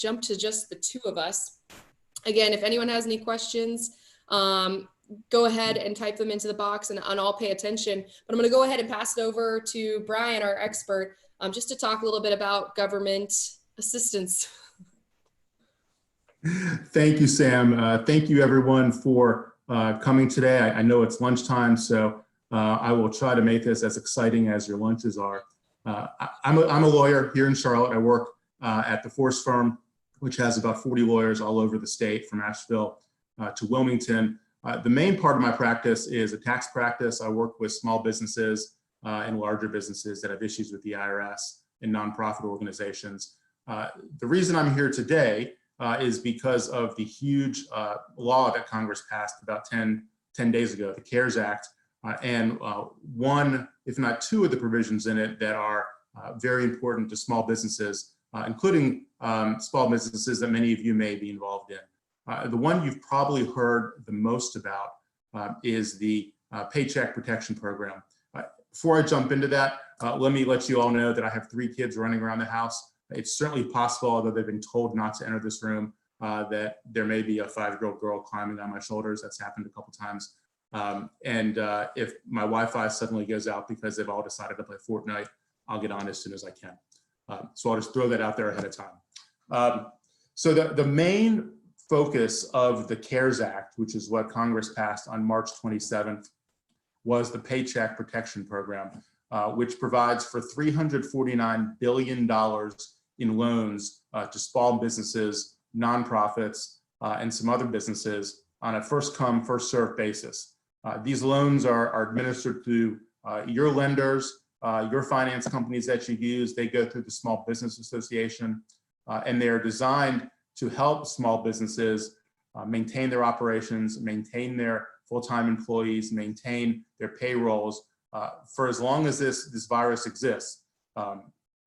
jump to just the two of us. Again, if anyone has any questions, go ahead and type them into the box and I'll pay attention. But I'm going to go ahead and pass it over to Brian, our expert, just to talk a little bit about government assistance. Thank you, Sam. Thank you, everyone, for coming today. I know it's lunchtime, so I will try to make this as exciting as your lunches are. I'm a lawyer here in Charlotte. I work at the Forrest Firm, which has about 40 lawyers all over the state, from Asheville to Wilmington. The main part of my practice is a tax practice. I work with small businesses and larger businesses that have issues with the IRS and nonprofit organizations. The reason I'm here today is because of the huge law that Congress passed about 10 days ago, the CARES Act, and one, if not two, of the provisions in it that are very important to small businesses, including small businesses that many of you may be involved in. The one you've probably heard the most about is the Paycheck Protection Program. Before I jump into that, let me let you all know that I have 3 kids running around the house. It's certainly possible, although they've been told not to enter this room, that there may be a 5-year-old girl climbing on my shoulders. That's happened a couple times. If my Wi-Fi suddenly goes out because they've all decided to play Fortnite, I'll get on as soon as I can. So I'll just throw that out there ahead of time. So the main focus of the CARES Act, which is what Congress passed on March 27th, was the Paycheck Protection Program, which provides for $349 billion in loans to small businesses, nonprofits, and some other businesses on a first-come, first-served basis. These loans are administered through your lenders, your finance companies that you use. They go through the Small Business Association, and they are designed to help small businesses maintain their operations, maintain their full-time employees, maintain their payrolls for as long as this virus exists.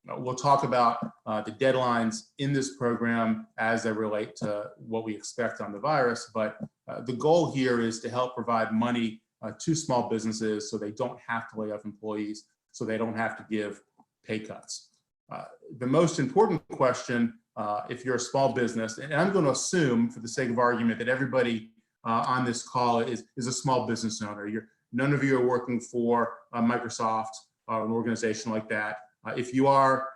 We'll talk about the deadlines in this program as they relate to what we expect on the virus, but the goal here is to help provide money to small businesses so they don't have to lay off employees, so they don't have to give pay cuts. The most important question, if you're a small business, and I'm going to assume for the sake of argument that everybody on this call is a small business owner. None of you are working for Microsoft or an organization like that. If you are,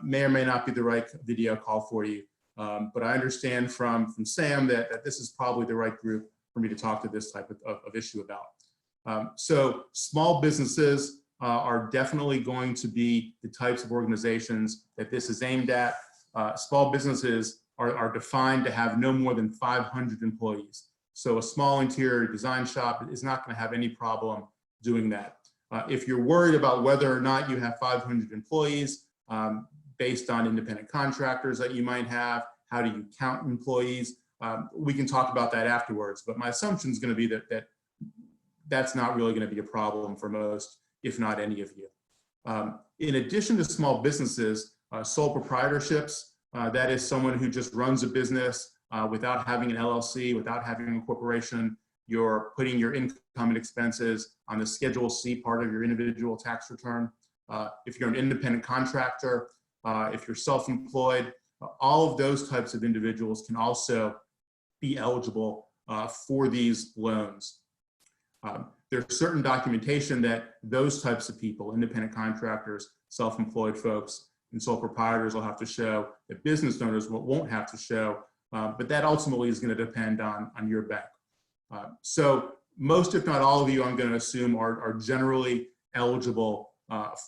may or may not be the right video call for you. But I understand from Sam that this is probably the right group for me to talk to this type of issue about. So small businesses are definitely going to be the types of organizations that this is aimed at. Small businesses are defined to have no more than 500 employees. So a small interior design shop is not going to have any problem doing that. If you're worried about whether or not you have 500 employees, based on independent contractors that you might have, how do you count employees? We can talk about that afterwards, but my assumption is going to be that's not really going to be a problem for most, if not any of you. In addition to small businesses, sole proprietorships, that is someone who just runs a business without having an LLC, without having a corporation. You're putting your income and expenses on the Schedule C part of your individual tax return. If you're an independent contractor, if you're self-employed, all of those types of individuals can also be eligible for these loans. There's certain documentation that those types of people, independent contractors, self-employed folks, and sole proprietors will have to show, that business owners won't have to show, but that ultimately is going to depend on your bank. So most, if not all of you, I'm going to assume are generally eligible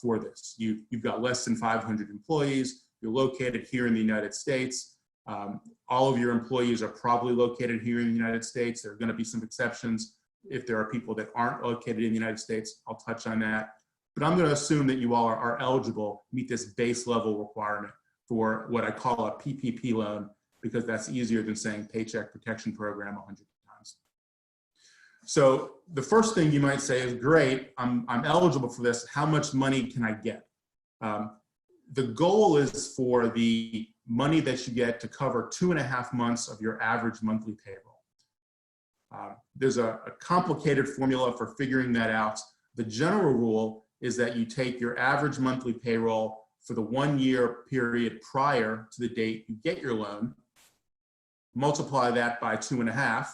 for this. You've got less than 500 employees. You're located here in the United States. All of your employees are probably located here in the United States. There are going to be some exceptions if there are people that aren't located in the United States. I'll touch on that. But I'm going to assume that you all are eligible, meet this base level requirement for what I call a PPP loan, because that's easier than saying Paycheck Protection Program 100 times. So the first thing you might say is, great, I'm eligible for this. How much money can I get? The goal is for the money that you get to cover 2.5 months of your average monthly payroll. There's a complicated formula for figuring that out. The general rule is that you take your average monthly payroll for the 1 year period prior to the date you get your loan, multiply that by 2.5,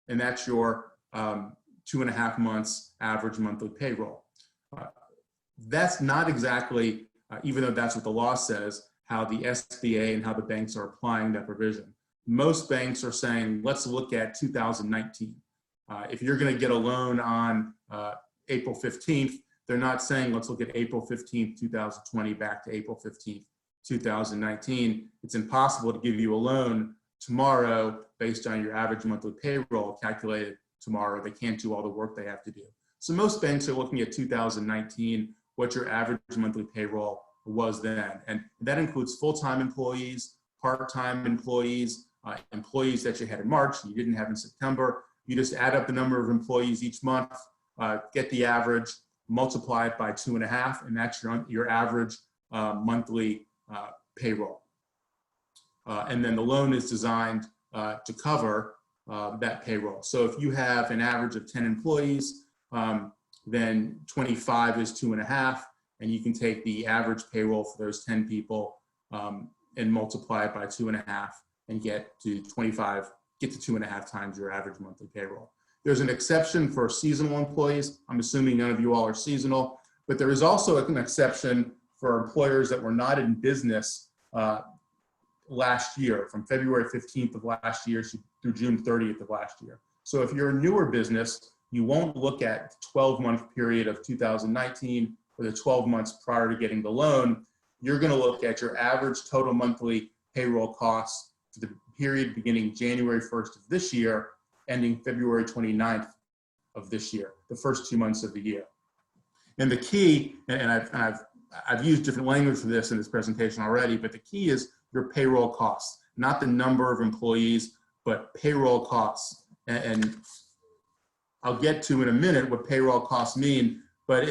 and that's your 2.5 months average monthly payroll. That's not exactly, even though that's what the law says, how the SBA and how the banks are applying that provision. Most banks are saying, let's look at 2019. If you're going to get a loan on April 15th, they're not saying, let's look at April 15th, 2020 back to April 15th, 2019. It's impossible to give you a loan tomorrow based on your average monthly payroll calculated tomorrow. They can't do all the work they have to do. So most banks are looking at 2019, what your average monthly payroll was then. And that includes full-time employees, part-time employees, employees that you had in March, you didn't have in September. You just add up the number of employees each month, get the average, multiply it by 2.5, and that's your average monthly payroll. And then the loan is designed to cover that payroll. So if you have an average of 10 employees, then 25 is 2.5, and you can take the average payroll for those 10 people and multiply it by 2.5 and get to 25, get to 2.5 times your average monthly payroll. There's an exception for seasonal employees. I'm assuming none of you all are seasonal, but there is also an exception for employers that were not in business last year, from February 15th of last year through June 30th of last year. So if you're a newer business, you won't look at the 12-month period of 2019 or the 12 months prior to getting the loan. You're going to look at your average total monthly payroll costs for the period beginning January 1st of this year, ending February 29th of this year, the first 2 months of the year. And the key, and I've used different language for this in this presentation already, but the key is your payroll costs, not the number of employees, but payroll costs. And I'll get to in a minute what payroll costs mean, but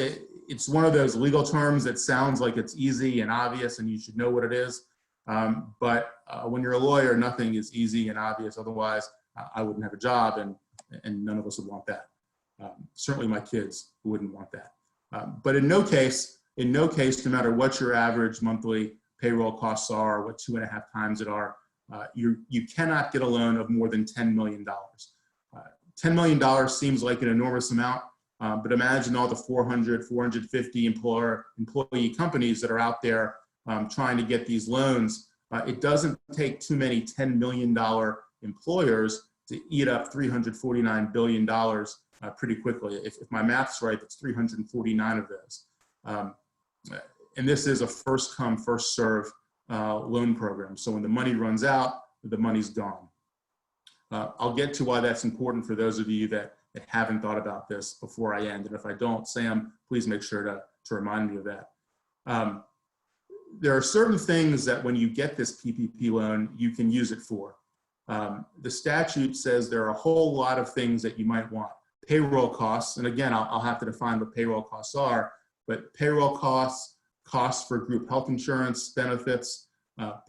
it's one of those legal terms that sounds like it's easy and obvious and you should know what it is. But when you're a lawyer, nothing is easy and obvious. Otherwise, I wouldn't have a job, and none of us would want that. Certainly my kids wouldn't want that. But in no case, no matter what your average monthly payroll costs are, what 2.5 times it are, you cannot get a loan of more than $10 million. $10 million seems like an enormous amount, but imagine all the 400, 450 employee companies that are out there trying to get these loans. It doesn't take too many $10 million employers to eat up $349 billion pretty quickly. If my math's right, that's 349 of those. And this is a first come, first serve loan program. So when the money runs out, the money's gone. I'll get to why that's important for those of you that haven't thought about this before I end. And if I don't, Sam, please make sure to remind me of that. There are certain things that when you get this PPP loan, you can use it for. The statute says there are a whole lot of things that you might want. Payroll costs, and again, I'll have to define what payroll costs are, but payroll costs, costs for group health insurance benefits,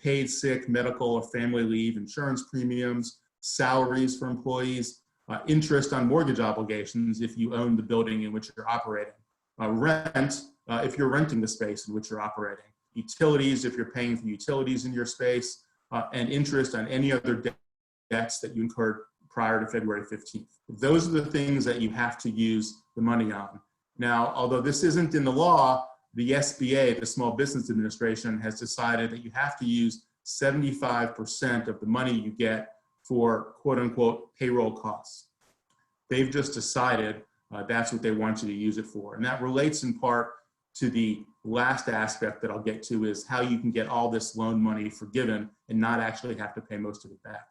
paid sick, medical, or family leave insurance premiums, salaries for employees, interest on mortgage obligations if you own the building in which you're operating, rent if you're renting the space in which you're operating, utilities if you're paying for utilities in your space, and interest on any other debts that you incurred prior to February 15th. Those are the things that you have to use the money on. Now, although this isn't in the law, the SBA, the Small Business Administration, has decided that you have to use 75% of the money you get for quote unquote payroll costs. They've just decided that's what they want you to use it for. And that relates in part to the last aspect that I'll get to, is how you can get all this loan money forgiven and not actually have to pay most of it back.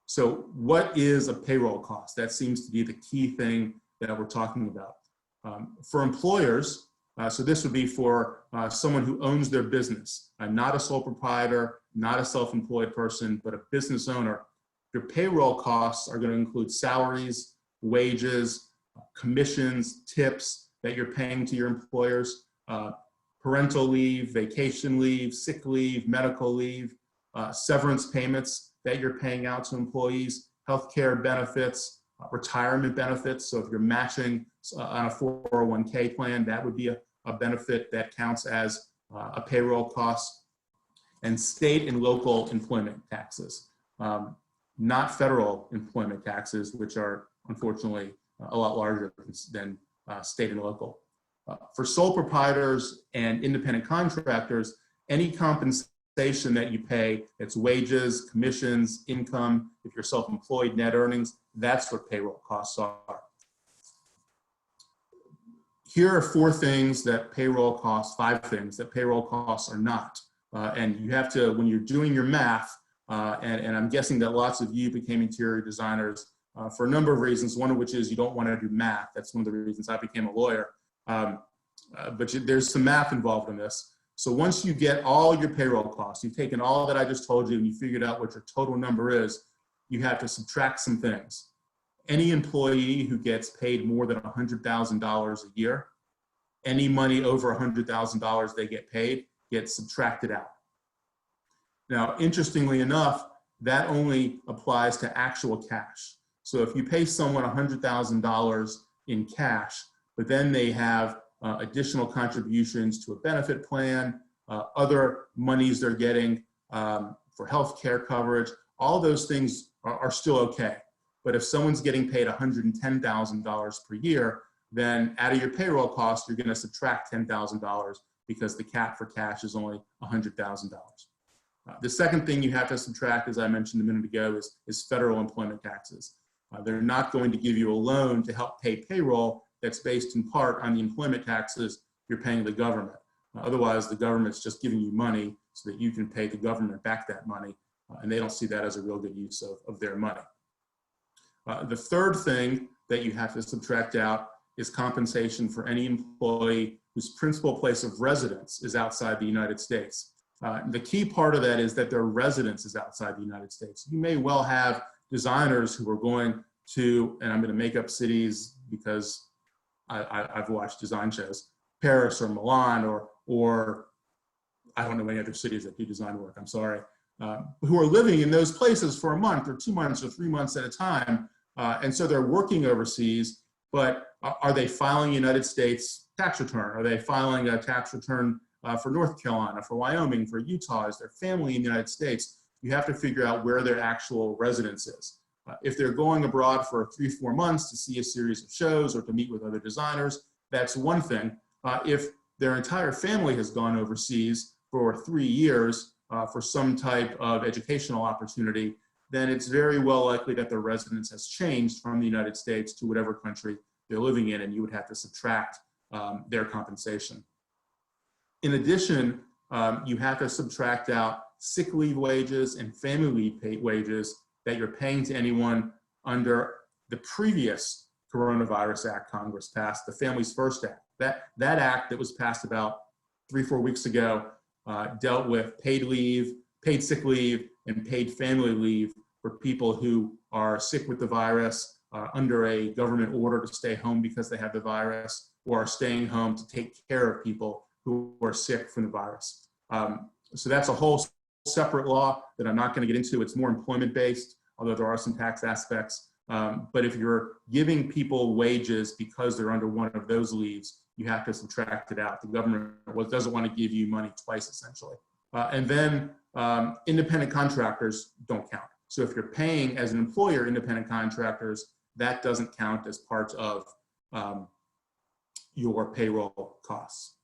So what is a payroll cost? That seems to be the key thing that we're talking about. For employers, so this would be for someone who owns their business, not a sole proprietor, not a self-employed person, but a business owner. Your payroll costs are going to include salaries, wages, commissions, tips that you're paying to your employers, parental leave, vacation leave, sick leave, medical leave, severance payments that you're paying out to employees, healthcare benefits, retirement benefits. So if you're matching on a 401k plan, that would be a benefit that counts as a payroll cost, and state and local employment taxes, not federal employment taxes, which are unfortunately a lot larger than state and local. For sole proprietors and independent contractors, any compensation that you pay, that's wages, commissions, income, if you're self-employed, net earnings, that's what payroll costs are. Here are five things that payroll costs are not. And you have to, when you're doing your math, and I'm guessing that lots of you became interior designers for a number of reasons, one of which is you don't want to do math. That's one of the reasons I became a lawyer. But there's some math involved in this. So once you get all your payroll costs, you've taken all that I just told you and you figured out what your total number is, you have to subtract some things. Any employee who gets paid more than $100,000 a year, any money over $100,000 they get paid gets subtracted out. Now, interestingly enough, that only applies to actual cash. So if you pay someone $100,000 in cash, but then they have additional contributions to a benefit plan, other monies they're getting for healthcare coverage, all those things are still okay. But if someone's getting paid $110,000 per year, then out of your payroll cost, you're going to subtract $10,000 because the cap for cash is only $100,000. The second thing you have to subtract, as I mentioned a minute ago, is federal employment taxes. They're not going to give you a loan to help pay payroll that's based in part on the employment taxes you're paying the government. Otherwise, the government's just giving you money so that you can pay the government back that money, and they don't see that as a real good use of their money. The third thing that you have to subtract out is compensation for any employee whose principal place of residence is outside the United States. The key part of that is that their residence is outside the United States. You may well have designers who are going to, and I'm going to make up cities because I've watched design shows, Paris or Milan or I don't know any other cities that do design work, I'm sorry, who are living in those places for a month or 2 months or 3 months at a time. And so they're working overseas, but are they filing United States tax return? Are they filing a tax return for North Carolina, for Wyoming, for Utah? Is their family in the United States? You have to figure out where their actual residence is. If they're going abroad for 3-4 months to see a series of shows or to meet with other designers, that's one thing. If their entire family has gone overseas for 3 years for some type of educational opportunity, then it's very well likely that their residence has changed from the United States to whatever country they're living in, and you would have to subtract their compensation. In addition, you have to subtract out sick leave wages and family leave wages that you're paying to anyone under the previous Coronavirus Act Congress passed, the Families First Act. That act that was passed about 3-4 weeks ago dealt with paid leave, paid sick leave, and paid family leave for people who are sick with the virus, under a government order to stay home because they have the virus, or are staying home to take care of people who are sick from the virus. So that's a whole separate law that I'm not going to get into. It's more employment-based, although there are some tax aspects. But if you're giving people wages because they're under one of those leaves, you have to subtract it out. The government doesn't want to give you money twice, essentially. And then independent contractors don't count. So if you're paying as an employer independent contractors, that doesn't count as part of your payroll costs.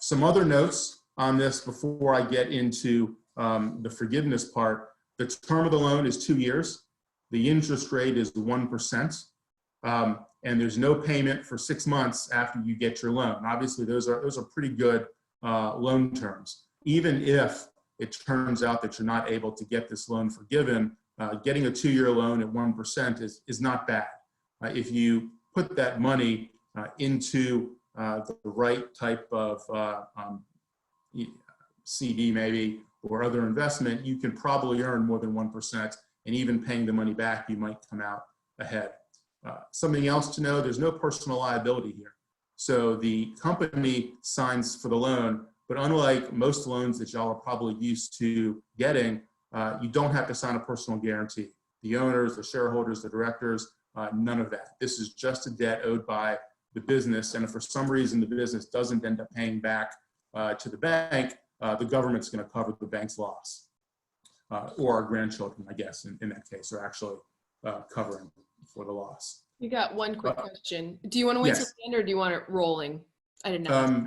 Some other notes on this before I get into the forgiveness part. The term of the loan is 2 years. The interest rate is 1%. And there's no payment for 6 months after you get your loan. Obviously, those are pretty good loan terms. Even if it turns out that you're not able to get this loan forgiven, getting a 2-year loan at 1% is not bad. If you put that money into the right type of CD maybe, or other investment, you can probably earn more than 1%, and even paying the money back, you might come out ahead. Something else to know, there's no personal liability here. So the company signs for the loan, but unlike most loans that y'all are probably used to getting, you don't have to sign a personal guarantee. The owners, the shareholders, the directors, none of that. This is just a debt owed by the business, and if for some reason the business doesn't end up paying back to the bank, the government's going to cover the bank's loss. Or our grandchildren, I guess, in that case, are actually covering for the loss. You got one quick question. Do you want to wait till Yes. the end or do you want it rolling? I didn't know.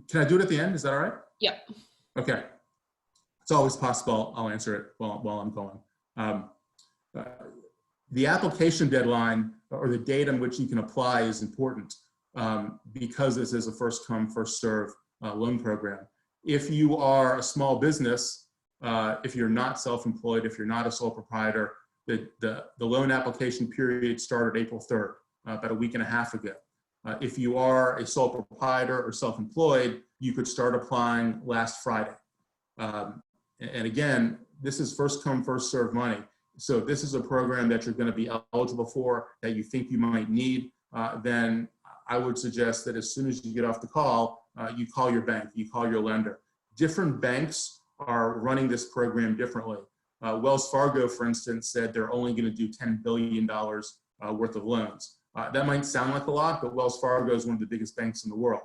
Can I do it at the end? Is that all right? Yep. Okay. It's always possible. I'll answer it while I'm going. The application deadline or the date on which you can apply is important because this is a first come, first serve loan program. If you are a small business, if you're not self-employed, if you're not a sole proprietor, the loan application period started April 3rd, about a week and a half ago. If you are a sole proprietor or self-employed, you could start applying last Friday. And again, this is first come, first serve money. So if this is a program that you're going to be eligible for, that you think you might need, then I would suggest that as soon as you get off the call, you call your bank, you call your lender. Different banks are running this program differently. Wells Fargo, for instance, said they're only going to do $10 billion worth of loans. That might sound like a lot, but Wells Fargo is one of the biggest banks in the world,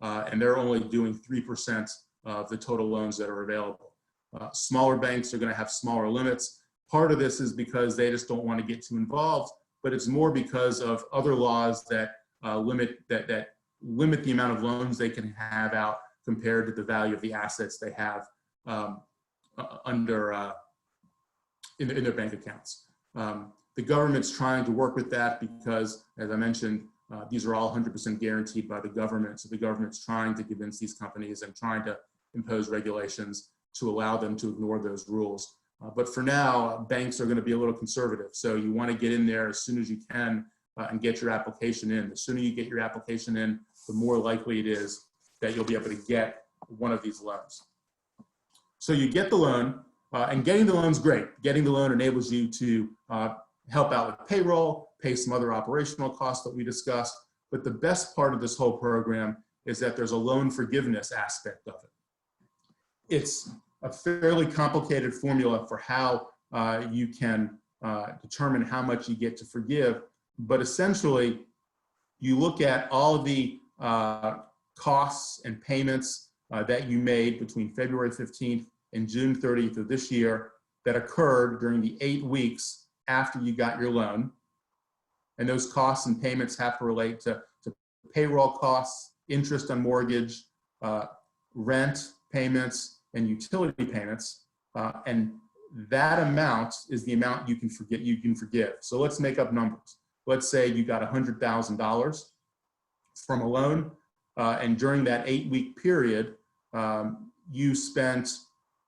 and they're only doing 3% of the total loans that are available. Smaller banks are going to have smaller limits. Part of this is because they just don't want to get too involved, but it's more because of other laws that limit the amount of loans they can have out compared to the value of the assets they have in their bank accounts. The government's trying to work with that because, as I mentioned, these are all 100% guaranteed by the government. So the government's trying to convince these companies and trying to impose regulations to allow them to ignore those rules. But for now, banks are going to be a little conservative. So you want to get in there as soon as you can and get your application in. The sooner you get your application in, the more likely it is that you'll be able to get one of these loans. So you get the loan, and getting the loan is great. Getting the loan enables you to help out with payroll, pay some other operational costs that we discussed. But the best part of this whole program is that there's a loan forgiveness aspect of it. It's a fairly complicated formula for how you can determine how much you get to forgive. But essentially, you look at all of the costs and payments that you made between February 15th and June 30th of this year that occurred during the 8 weeks after you got your loan. And those costs and payments have to relate to payroll costs, interest on mortgage, rent payments, and utility payments. And that amount is the amount you can forgive. So let's make up numbers. Let's say you got $100,000 from a loan, and during that 8-week period, you spent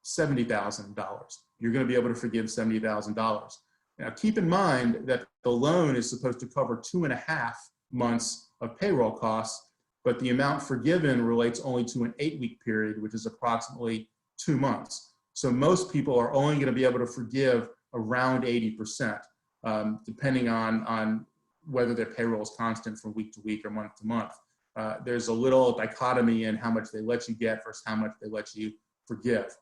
$70,000. You're going to be able to forgive $70,000. Now, keep in mind that the loan is supposed to cover 2.5 months of payroll costs, but the amount forgiven relates only to an 8-week period, which is approximately 2 months. So most people are only going to be able to forgive around 80%, depending on whether their payroll is constant from week to week or month to month. There's a little dichotomy in how much they let you get versus how much they let you forgive.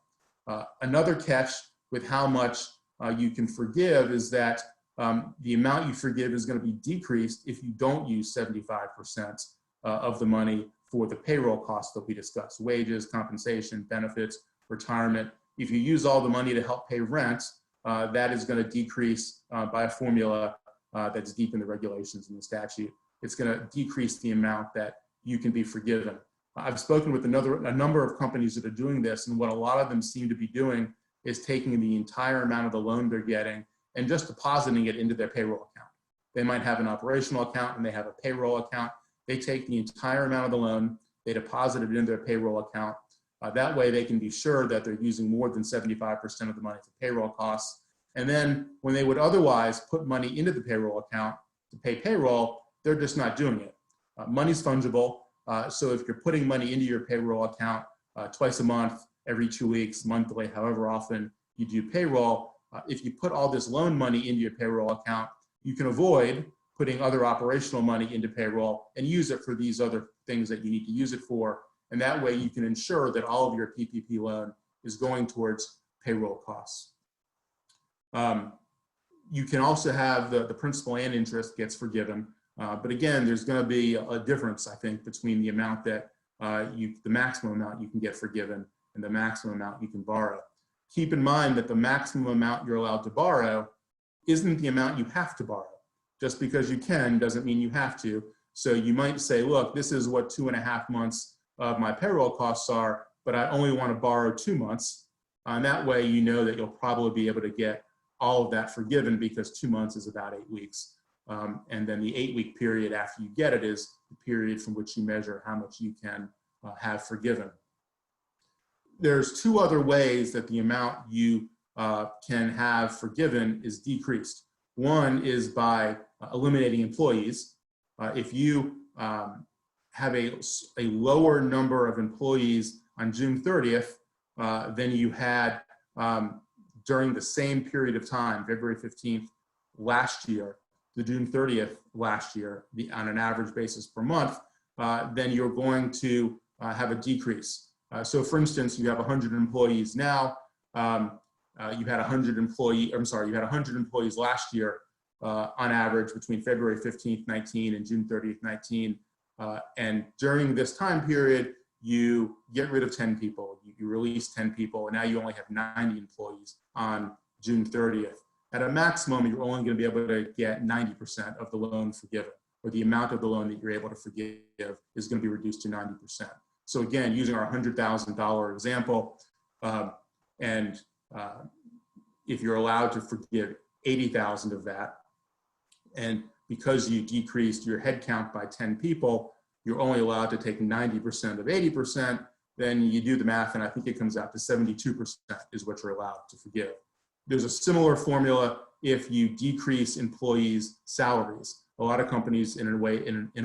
Another catch with how much you can forgive is that the amount you forgive is going to be decreased if you don't use 75% of the money for the payroll costs that we discussed: wages, compensation, benefits, retirement. If you use all the money to help pay rent, that is going to decrease by a formula that's deep in the regulations and the statute. It's going to decrease the amount that you can be forgiven. I've spoken with a number of companies that are doing this, and what a lot of them seem to be doing is taking the entire amount of the loan they're getting and just depositing it into their payroll account. They might have an operational account and they have a payroll account. They take the entire amount of the loan, they deposit it into their payroll account. That way they can be sure that they're using more than 75% of the money for payroll costs. And then when they would otherwise put money into the payroll account to pay payroll, they're just not doing it. Money's fungible. So if you're putting money into your payroll account twice a month, every 2 weeks, monthly, however often you do payroll, if you put all this loan money into your payroll account, you can avoid putting other operational money into payroll and use it for these other things that you need to use it for. And that way you can ensure that all of your PPP loan is going towards payroll costs. You can also have the principal and interest gets forgiven. But again, there's going to be a difference, I think, between the amount that the maximum amount you can get forgiven and the maximum amount you can borrow. Keep in mind that the maximum amount you're allowed to borrow isn't the amount you have to borrow. Just because you can doesn't mean you have to. So you might say, look, this is what 2.5 months of my payroll costs are, but I only want to borrow 2 months. And that way you know that you'll probably be able to get all of that forgiven because 2 months is about 8 weeks. And then the 8-week period after you get it is the period from which you measure how much you can have forgiven. There's 2 other ways that the amount you can have forgiven is decreased. One is by eliminating employees. If you have a lower number of employees on June 30th than you had during the same period of time, February 15th last year to June 30th last year, on an average basis per month, then you're going to have a decrease. So for instance, you have 100 employees now. You had 100 employees last year on average between February 15th, 19 and June 30th, 19. And during this time period, you get rid of 10 people, you release 10 people, and now you only have 90 employees on June 30th. At a maximum, you're only going to be able to get 90% of the loan forgiven, or the amount of the loan that you're able to forgive is going to be reduced to 90%. So again, using our $100,000 example, if you're allowed to forgive 80,000 of that, and because you decreased your head count by 10 people, you're only allowed to take 90% of 80%, then you do the math, and I think it comes out to 72% is what you're allowed to forgive. There's a similar formula if you decrease employees' salaries. A lot of companies, in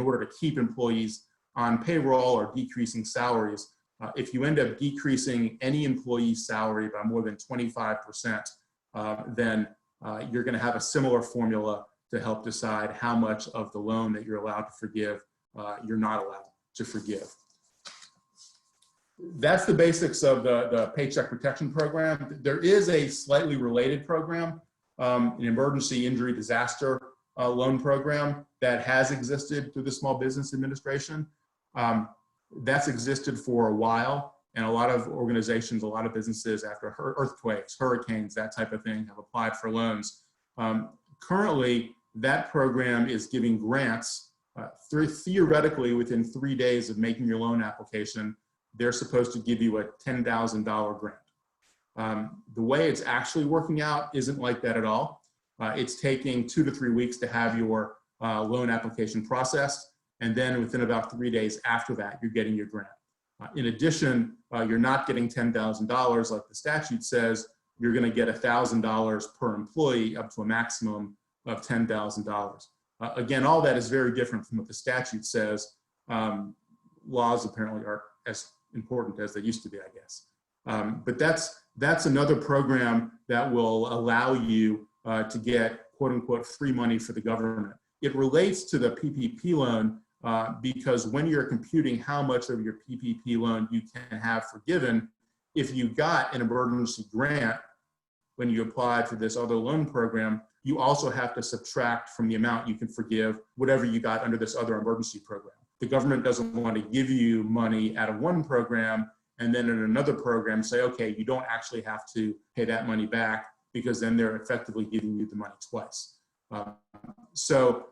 order to keep employees on payroll, are decreasing salaries. If you end up decreasing any employee's salary by more than 25%, then you're going to have a similar formula to help decide how much of the loan that you're allowed to forgive you're not allowed to forgive. That's the basics of the Paycheck Protection Program. There is a slightly related program, an emergency injury disaster loan program that has existed through the Small Business Administration. That's existed for a while, and a lot of organizations, a lot of businesses after earthquakes, hurricanes, that type of thing, have applied for loans. Currently, that program is giving grants theoretically within 3 days of making your loan application. They're supposed to give you a $10,000 grant. The way it's actually working out isn't like that at all. It's taking 2 to 3 weeks to have your loan application processed, and then within about 3 days after that, you're getting your grant. In addition, you're not getting $10,000 like the statute says. You're going to get $1,000 per employee up to a maximum of $10,000. Again, all that is very different from what the statute says. Laws apparently are as important as they used to be, I guess. But that's another program that will allow you to get quote unquote free money for the government. It relates to the PPP loan because when you're computing how much of your PPP loan you can have forgiven, if you got an emergency grant when you applied for this other loan program, you also have to subtract from the amount you can forgive whatever you got under this other emergency program. The government doesn't want to give you money out of one program and then in another program say, okay, you don't actually have to pay that money back, because then they're effectively giving you the money twice. So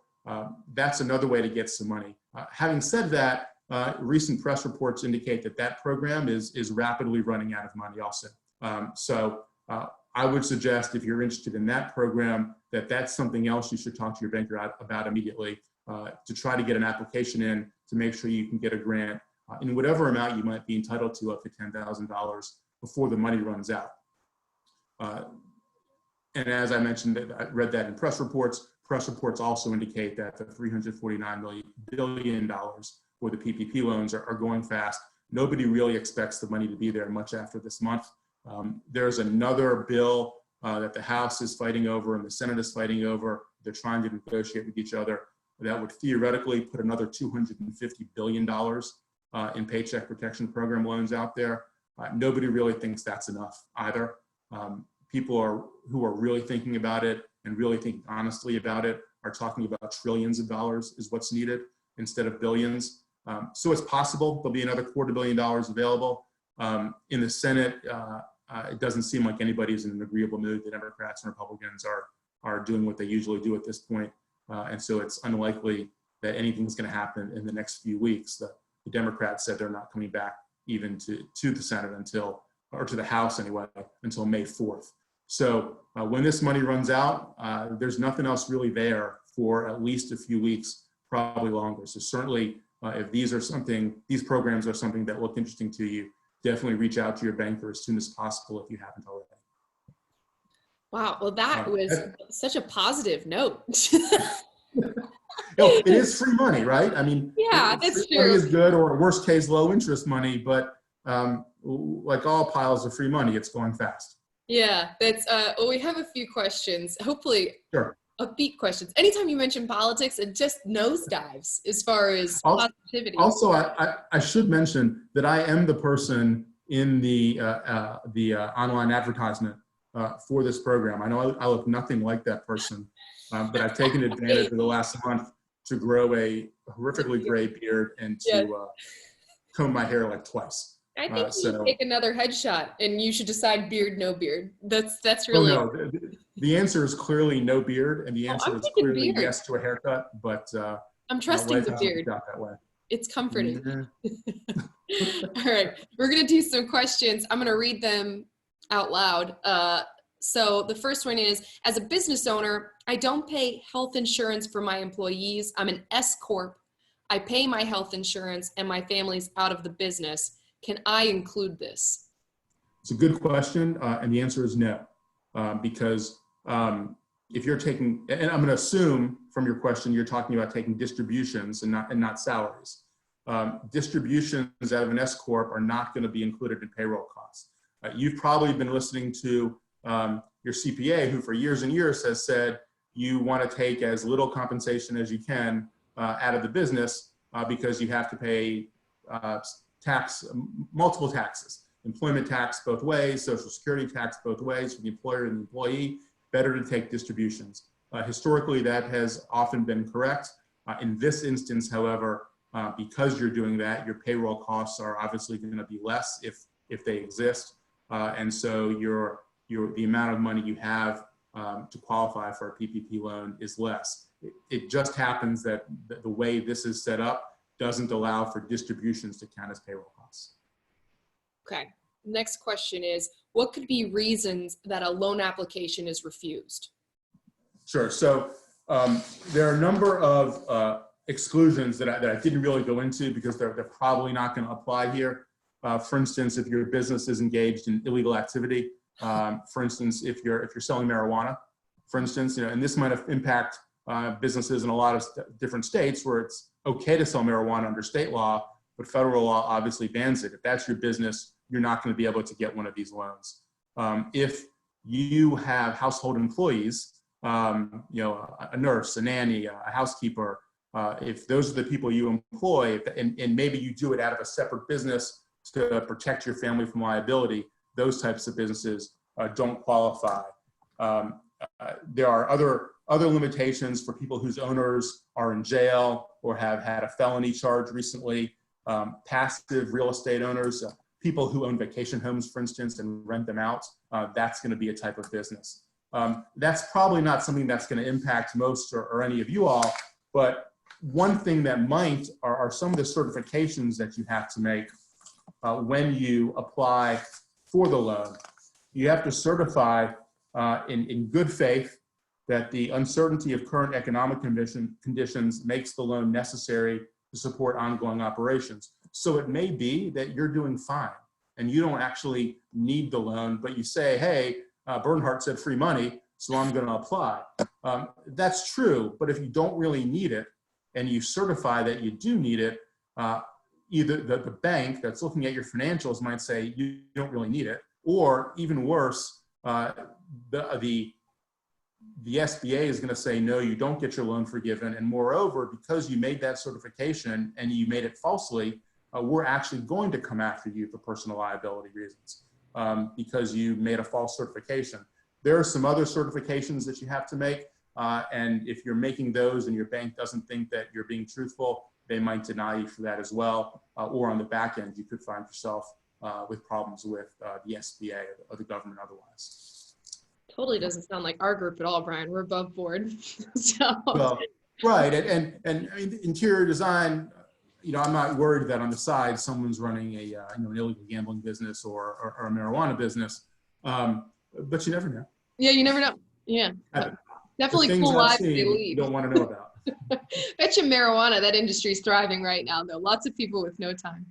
that's another way to get some money. Having said that, recent press reports indicate that that program is rapidly running out of money also. I would suggest, if you're interested in that program, that that's something else you should talk to your banker about immediately, to try to get an application in to make sure you can get a grant in whatever amount you might be entitled to, up to $10,000 before the money runs out. And as I mentioned, I read that in press reports. Press reports also indicate that the $349 billion for the PPP loans are going fast. Nobody really expects the money to be there much after this month. There's another bill that the House is fighting over and the Senate is fighting over. They're trying to negotiate with each other. That would theoretically put another $250 billion in Paycheck Protection Program loans out there. Nobody really thinks that's enough either. People who are really thinking about it and really thinking honestly about it are talking about trillions of dollars is what's needed instead of billions. So it's possible there'll be another $250 million available. In the Senate, it doesn't seem like anybody's in an agreeable mood. The Democrats and Republicans are doing what they usually do at this point. And so it's unlikely that anything's going to happen in the next few weeks. The Democrats said they're not coming back even to the Senate or to the House anyway, until May 4th. So when this money runs out, there's nothing else really there for at least a few weeks, probably longer. So certainly if these programs are something that look interesting to you, definitely reach out to your banker as soon as possible if you haven't already. Wow, well, that was such a positive note. It is free money, right? I mean, yeah, that's true. Money is good, or worst case, low interest money, but like all piles of free money, it's going fast. Yeah, that's, well, we have a few questions, hopefully Sure. Upbeat questions. Anytime you mention politics, it just nosedives as far as positivity. Also, I should mention that I am the person in the online advertisement for this program. I know I look nothing like that person, but I've taken advantage of the last month to grow a horrifically gray beard and to comb my hair like twice. I think you should take another headshot, and you should decide beard, no beard. That's really. Oh, no. The answer is clearly no beard, and the answer is clearly yes to a haircut. But I'm trusting the beard. That way. It's comforting. All right, we're gonna do some questions. I'm gonna read them out loud. So the first one is: as a business owner, I don't pay health insurance for my employees. I'm an S corp. I pay my health insurance, and my family's out of the business. Can I include this? It's a good question, and the answer is no, because if you're taking, and I'm going to assume from your question you're talking about taking distributions and not salaries. Distributions out of an S corp are not going to be included in payroll costs. You've probably been listening to your CPA, who for years and years has said you want to take as little compensation as you can out of the business because you have to pay multiple taxes, employment tax both ways, social security tax both ways for the employer and the employee. Better to take distributions. Historically, that has often been correct. In this instance, however, because you're doing that, your payroll costs are obviously going to be less if they exist, and so the amount of money you have to qualify for a PPP loan is less. It just happens that the way this is set up doesn't allow for distributions to count as payroll costs. Okay. Next question is, what could be reasons that a loan application is refused? Sure. So there are a number of exclusions that I didn't really go into because they're probably not going to apply here. For instance, if your business is engaged in illegal activity, for instance, if you're selling marijuana, for instance, and this might impact businesses in a lot of different states where it's okay to sell marijuana under state law, but federal law obviously bans it. If that's your business, you're not going to be able to get one of these loans. If you have household employees, a nurse, a nanny, a housekeeper, if those are the people you employ, and maybe you do it out of a separate business to protect your family from liability, those types of businesses don't qualify. There are other limitations for people whose owners are in jail or have had a felony charge recently. Passive real estate owners, people who own vacation homes, for instance, and rent them out, that's going to be a type of business. That's probably not something that's going to impact most or any of you all, but one thing that might are some of the certifications that you have to make when you apply for the loan. You have to certify in good faith that the uncertainty of current economic conditions makes the loan necessary to support ongoing operations. So it may be that you're doing fine and you don't actually need the loan, but you say, hey, Bernhardt said free money, so I'm going to apply. That's true, but if you don't really need it and you certify that you do need it, either the bank that's looking at your financials might say you don't really need it, or even worse, the SBA is going to say, no, you don't get your loan forgiven. And moreover, because you made that certification and you made it falsely, we're actually going to come after you for personal liability reasons because you made a false certification. There are some other certifications that you have to make. And if you're making those and your bank doesn't think that you're being truthful, they might deny you for that as well. Or on the back end, you could find yourself with problems with the SBA or the government otherwise. Totally doesn't sound like our group at all, Brian. We're above board. So. Well, right, and interior design, I'm not worried that on the side someone's running a an illegal gambling business or a marijuana business, but you never know. Yeah, you never know. Yeah, definitely cool lives they lead. You don't want to know about. Bet you marijuana, that industry's thriving right now, though. Lots of people with no time.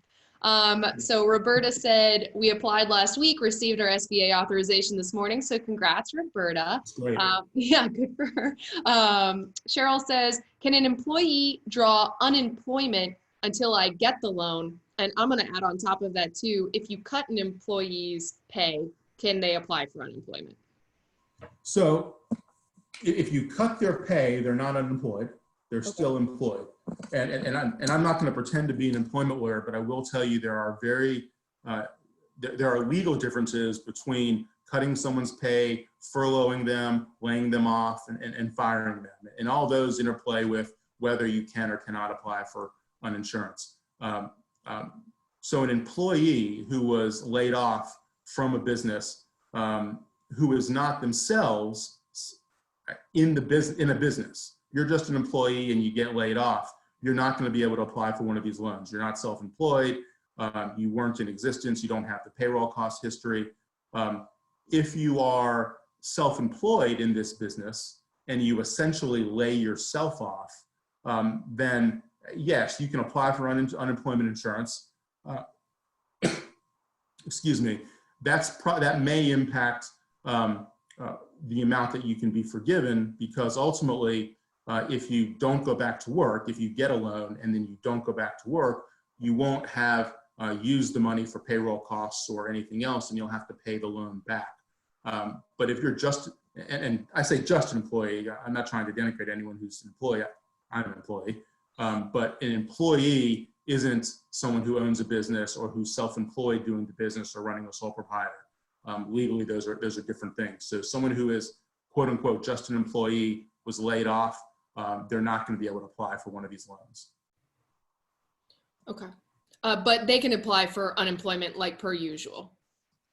So Roberta said, we applied last week, received our SBA authorization this morning. So congrats, Roberta. That's great. Yeah, good for her. Cheryl says, can an employee draw unemployment until I get the loan? And I'm going to add on top of that too, if you cut an employee's pay, can they apply for unemployment? So if you cut their pay, they're not unemployed. They're still employed. And I'm not going to pretend to be an employment lawyer, but I will tell you there are there are legal differences between cutting someone's pay, furloughing them, laying them off, and firing them. And all those interplay with whether you can or cannot apply for uninsurance. So an employee who was laid off from a business, who is not themselves in a business, you're just an employee and you get laid off, you're not going to be able to apply for one of these loans. You're not self-employed. You weren't in existence. You don't have the payroll cost history. If you are self-employed in this business and you essentially lay yourself off, then yes, you can apply for unemployment insurance. Excuse me. That may impact the amount that you can be forgiven, because ultimately, if you don't go back to work, if you get a loan and then you don't go back to work, you won't have used the money for payroll costs or anything else, and you'll have to pay the loan back. But if you're just, and I say just an employee, I'm not trying to denigrate anyone who's an employee, I'm an employee, but an employee isn't someone who owns a business or who's self-employed doing the business or running a sole proprietor. Legally, those are different things. So someone who is quote unquote just an employee was laid off, they're not going to be able to apply for one of these loans. Okay. But they can apply for unemployment like per usual.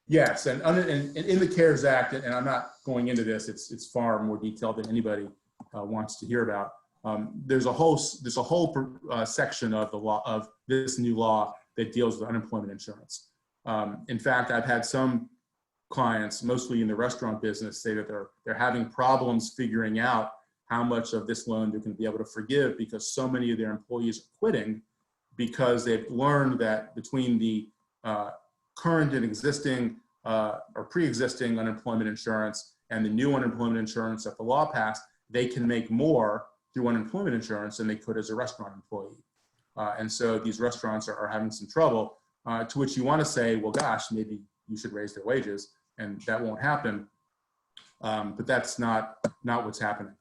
Yes, and in the CARES Act, and I'm not going into this, it's far more detailed than anybody wants to hear about. There's a whole section of the law, of this new law, that deals with unemployment insurance. In fact, I've had some clients, mostly in the restaurant business, say that they're having problems figuring out how much of this loan they're going to be able to forgive, because so many of their employees are quitting because they've learned that between the current and existing or pre-existing unemployment insurance and the new unemployment insurance that the law passed, they can make more through unemployment insurance than they could as a restaurant employee. And so these restaurants are having some trouble, to which you want to say, well, gosh, maybe you should raise their wages, and that won't happen. But that's not what's happening.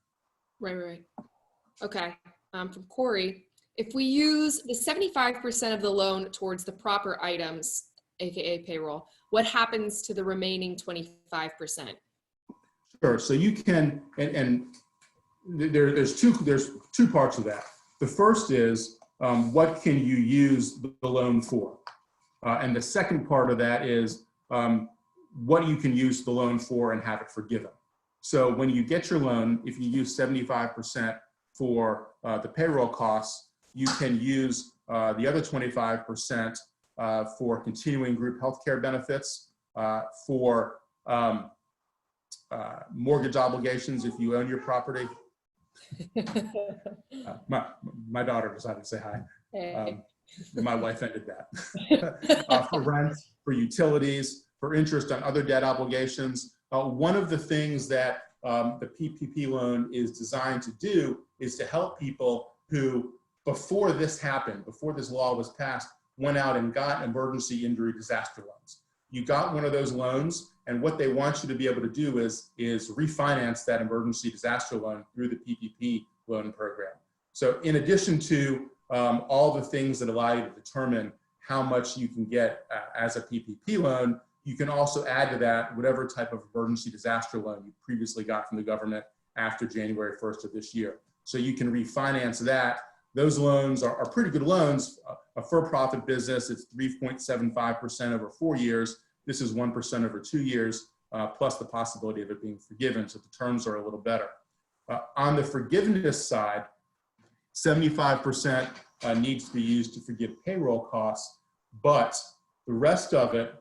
Right. Okay. From Corey, if we use the 75% of the loan towards the proper items, AKA payroll, what happens to the remaining 25%? Sure. So you can, and there's two parts of that. The first is what can you use the loan for? And the second part of that is what you can use the loan for and have it forgiven. So when you get your loan, if you use 75% for the payroll costs, you can use the other 25% for continuing group healthcare benefits, for mortgage obligations if you own your property. My daughter decided to say hi. Hey. My wife ended that. For rent, for utilities, for interest on other debt obligations. One of the things that the PPP loan is designed to do is to help people who, before this happened, before this law was passed, went out and got emergency injury disaster loans. You got one of those loans, and what they want you to be able to do is refinance that emergency disaster loan through the PPP loan program. So in addition to all the things that allow you to determine how much you can get as a PPP loan, you can also add to that whatever type of emergency disaster loan you previously got from the government after January 1st of this year. So you can refinance that those loans are pretty good loans. A for-profit business, it's 3.75% over 4 years. This is 1% over 2 years, plus the possibility of it being forgiven. So the terms are a little better. On the forgiveness side, 75% needs to be used to forgive payroll costs, but the rest of it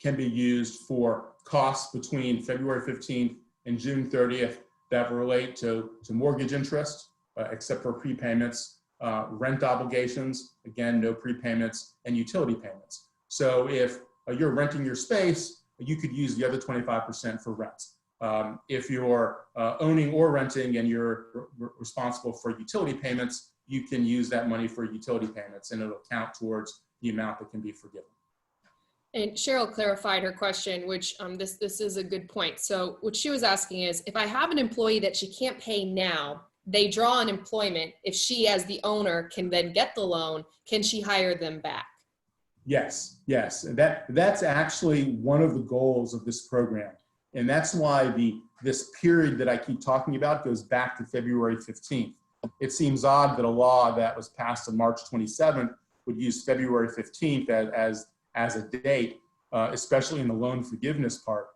can be used for costs between February 15th and June 30th that relate to mortgage interest, except for prepayments, rent obligations, again, no prepayments, and utility payments. So if you're renting your space, you could use the other 25% for rent. If you're owning or renting and you're responsible for utility payments, you can use that money for utility payments and it'll count towards the amount that can be forgiven. And Cheryl clarified her question, which this is a good point. So what she was asking is, if I have an employee that she can't pay now, they draw unemployment, if she as the owner can then get the loan, can she hire them back? Yes, yes. That's actually one of the goals of this program. And that's why this period that I keep talking about goes back to February 15th. It seems odd that a law that was passed on March 27th would use February 15th as a date, especially in the loan forgiveness part.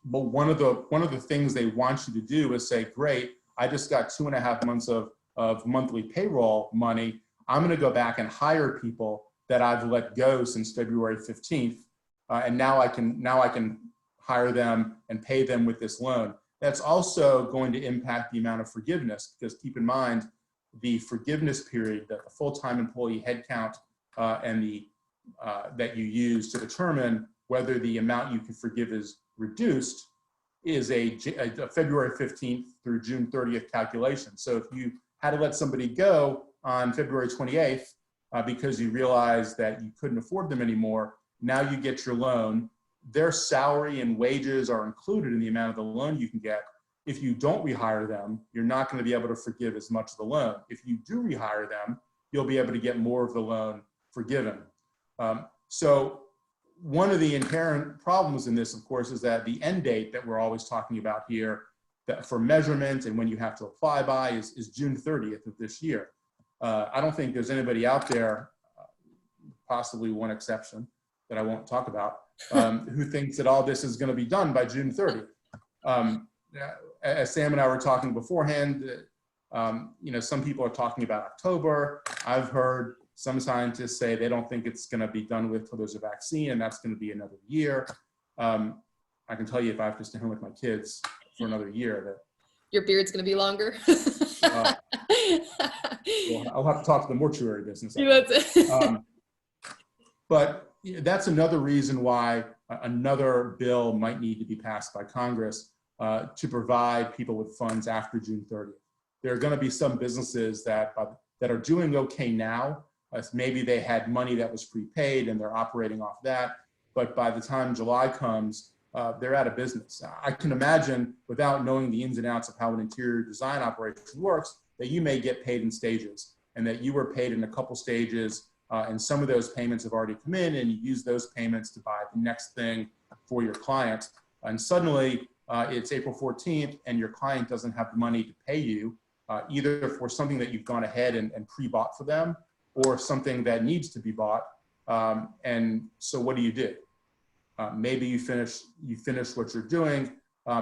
But one of the things they want you to do is say, great, I just got 2.5 months of monthly payroll money. I'm going to go back and hire people that I've let go since February 15th, and now I can hire them and pay them with this loan. That's also going to impact the amount of forgiveness, because keep in mind the forgiveness period, that the full-time employee headcount and the that you use to determine whether the amount you can forgive is reduced is a February 15th through June 30th calculation. So if you had to let somebody go on February 28th because you realized that you couldn't afford them anymore, now you get your loan. Their salary and wages are included in the amount of the loan you can get. If you don't rehire them, you're not going to be able to forgive as much of the loan. If you do rehire them, you'll be able to get more of the loan forgiven. So one of the inherent problems in this, of course, is that the end date that we're always talking about here that for measurement and when you have to apply by is June 30th of this year. I don't think there's anybody out there, possibly one exception that I won't talk about, who thinks that all this is going to be done by June 30th. As Sam and I were talking beforehand, some people are talking about October. I've heard some scientists say they don't think it's going to be done with till there's a vaccine, and that's going to be another year. I can tell you if I have to stay home with my kids for another year, that your beard's going to be longer. Well, I'll have to talk to the mortuary business. But that's another reason why another bill might need to be passed by Congress to provide people with funds after June 30th. There are going to be some businesses that are doing okay now. Maybe they had money that was prepaid and they're operating off that. But by the time July comes, they're out of business. I can imagine, without knowing the ins and outs of how an interior design operation works, that you may get paid in stages and that you were paid in a couple stages and some of those payments have already come in and you use those payments to buy the next thing for your client. And suddenly it's April 14th and your client doesn't have the money to pay you either for something that you've gone ahead and pre-bought for them or something that needs to be bought. And so what do? Maybe you finish what you're doing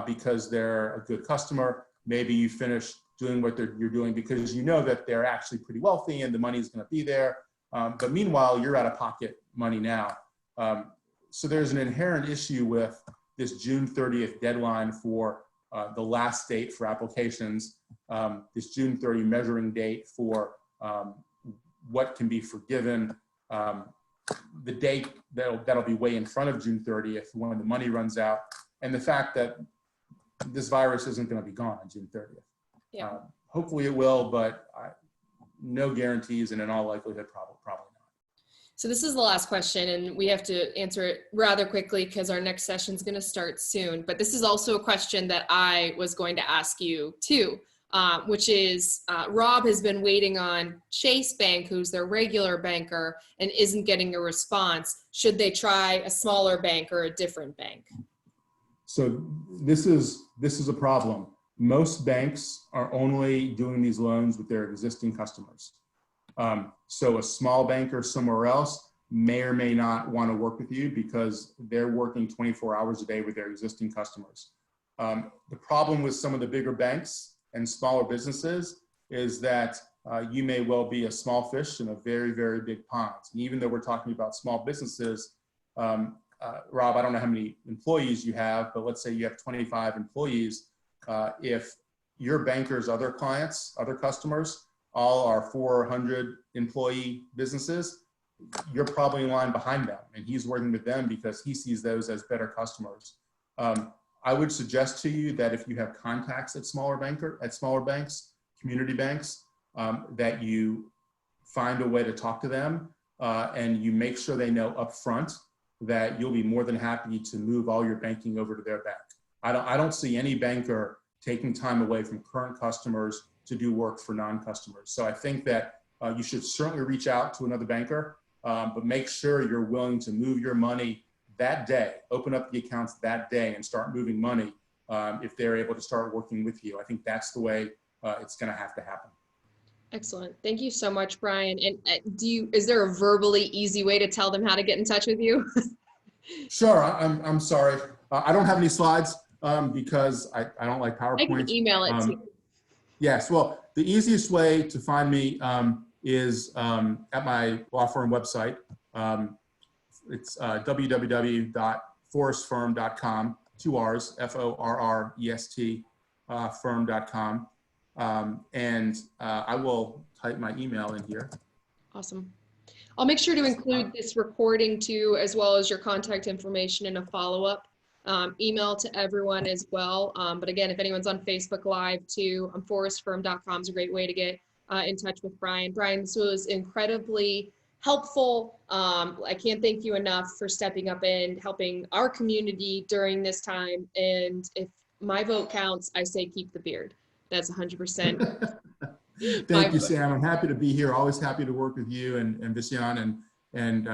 because they're a good customer. Maybe you finish doing what you're doing because you know that they're actually pretty wealthy and the money is going to be there. But meanwhile, you're out of pocket money now. So there's an inherent issue with this June 30th deadline for the last date for applications, this June 30 measuring date for what can be forgiven, the date that'll be way in front of June 30th when the money runs out, and the fact that this virus isn't going to be gone on June 30th. Yeah. Hopefully it will, but no guarantees, and in all likelihood, probably not. So this is the last question, and we have to answer it rather quickly because our next session is going to start soon. But this is also a question that I was going to ask you too, which is Rob has been waiting on Chase Bank, who's their regular banker, and isn't getting a response. Should they try a smaller bank or a different bank? So this is a problem. Most banks are only doing these loans with their existing customers. So a small banker somewhere else may or may not want to work with you because they're working 24 hours a day with their existing customers. The problem with some of the bigger banks and smaller businesses is that you may well be a small fish in a very, very big pond. And even though we're talking about small businesses, Rob, I don't know how many employees you have, but let's say you have 25 employees. If your bankers, other clients, other customers, all are 400 employee businesses, you're probably in line behind them, and he's working with them because he sees those as better customers. I would suggest to you that if you have contacts at smaller banks, community banks, that you find a way to talk to them, and you make sure they know up front that you'll be more than happy to move all your banking over to their bank. I don't see any banker taking time away from current customers to do work for non-customers. So I think that you should certainly reach out to another banker, but make sure you're willing to move your money that day, open up the accounts that day and start moving money if they're able to start working with you. I think that's the way it's going to happen. Excellent. Thank you so much, Brian. And is there a verbally easy way to tell them how to get in touch with you? Sure. I'm sorry. I don't have any slides because I don't like PowerPoint. I can email it to you. Yes. Well, the easiest way to find me is at my law firm website. It's www.forrestfirm.com, 2 R's, Forrest, firm.com. And I will type my email in here. Awesome. I'll make sure to include this recording too, as well as your contact information in a follow-up email to everyone as well. But again, if anyone's on Facebook Live too, forrestfirm.com is a great way to get in touch with Brian. Brian, this was incredibly helpful. I can't thank you enough for stepping up and helping our community during this time. And if my vote counts, I say keep the beard. That's 100%. Thank you, Sam. I'm happy to be here. Always happy to work with you and Vishion, and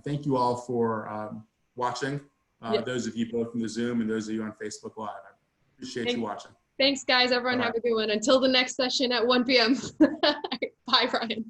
thank you all for watching. Yep. Those of you both in the Zoom and those of you on Facebook Live. I appreciate you watching. Thanks, guys. Everyone have a good one. Until the next session at 1 p.m. Bye, Brian.